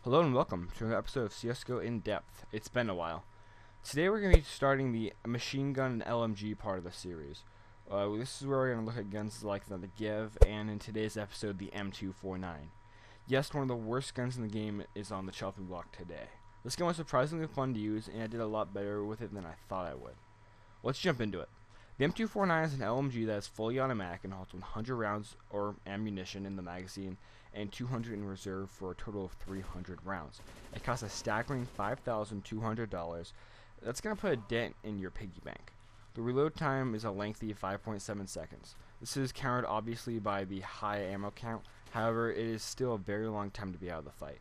Hello and welcome to another episode of CSGO In Depth. It's been a while. Today we're going to be starting the machine gun and LMG part of the series. This is where we're going to look at guns like the Give, and in today's episode the M249. Yes, one of the worst guns in the game is on the chopping block today. This gun was surprisingly fun to use, and I did a lot better with it than I thought I would. Let's jump into it. The M249 is an LMG that is fully automatic and holds 100 rounds or ammunition in the magazine and 200 in reserve for a total of 300 rounds. It costs a staggering $5,200. That's going to put a dent in your piggy bank. The reload time is a lengthy 5.7 seconds. This is countered obviously by the high ammo count, however it is still a very long time to be out of the fight.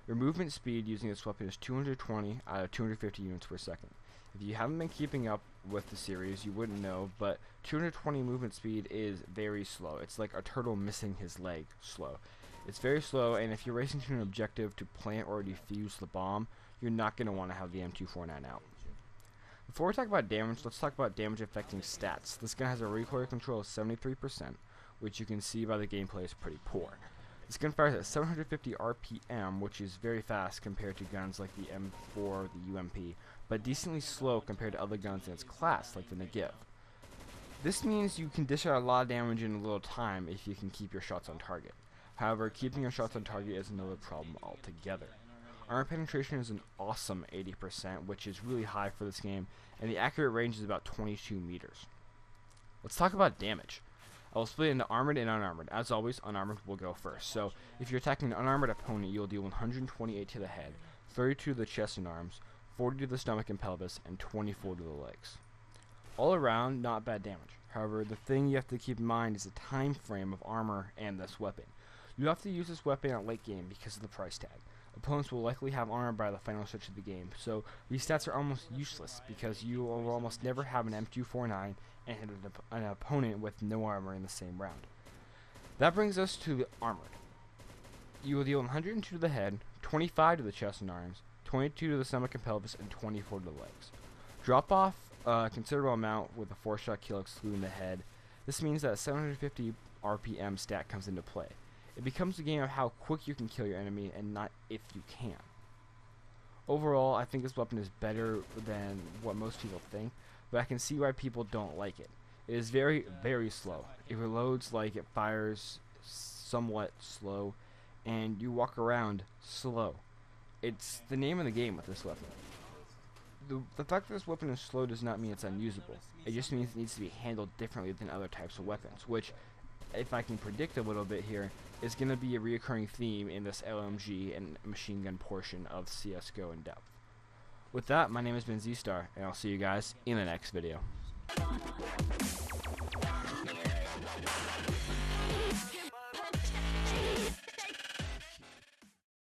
Your movement speed using this weapon is 220 out of 250 units per second. If you haven't been keeping up with the series, you wouldn't know, but 220 movement speed is very slow. It's like a turtle missing his leg slow. It's very slow, and if you're racing to an objective to plant or defuse the bomb, you're not going to want to have the M249 out. Before we talk about damage, let's talk about damage affecting stats. This gun has a recoil control of 73%, which you can see by the gameplay is pretty poor. This gun fires at 750 RPM, which is very fast compared to guns like the M4 or the UMP, but decently slow compared to other guns in its class, like the Negev. This means you can dish out a lot of damage in a little time if you can keep your shots on target. However, keeping your shots on target is another problem altogether. Armor penetration is an awesome 80%, which is really high for this game, and the accurate range is about 22 meters. Let's talk about damage. I will split it into armored and unarmored. As always, unarmored will go first. So, if you're attacking an unarmored opponent, you'll deal 128 to the head, 32 to the chest and arms, 40 to the stomach and pelvis, and 24 to the legs. All around, not bad damage. However, the thing you have to keep in mind is the time frame of armor and this weapon. You have to use this weapon at late game because of the price tag. Opponents will likely have armor by the final stretch of the game, so these stats are almost useless because you will almost never have an M249 and hit an opponent with no armor in the same round. That brings us to the armored. You will deal 102 to the head, 25 to the chest and arms, 22 to the stomach and pelvis, and 24 to the legs. Drop off a considerable amount with a 4-shot kill excluding the head. This means that 750 RPM stat comes into play. It becomes a game of how quick you can kill your enemy and not if you can. Overall, I think this weapon is better than what most people think, but I can see why people don't like it. It is very, very slow. It reloads like it fires somewhat slow, and you walk around slow. It's the name of the game with this weapon. The fact that this weapon is slow does not mean it's unusable. It just means it needs to be handled differently than other types of weapons, which, if I can predict a little bit here, is going to be a reoccurring theme in this LMG and machine gun portion of CSGO In Depth. With that, my name has been Z-Star, and I'll see you guys in the next video.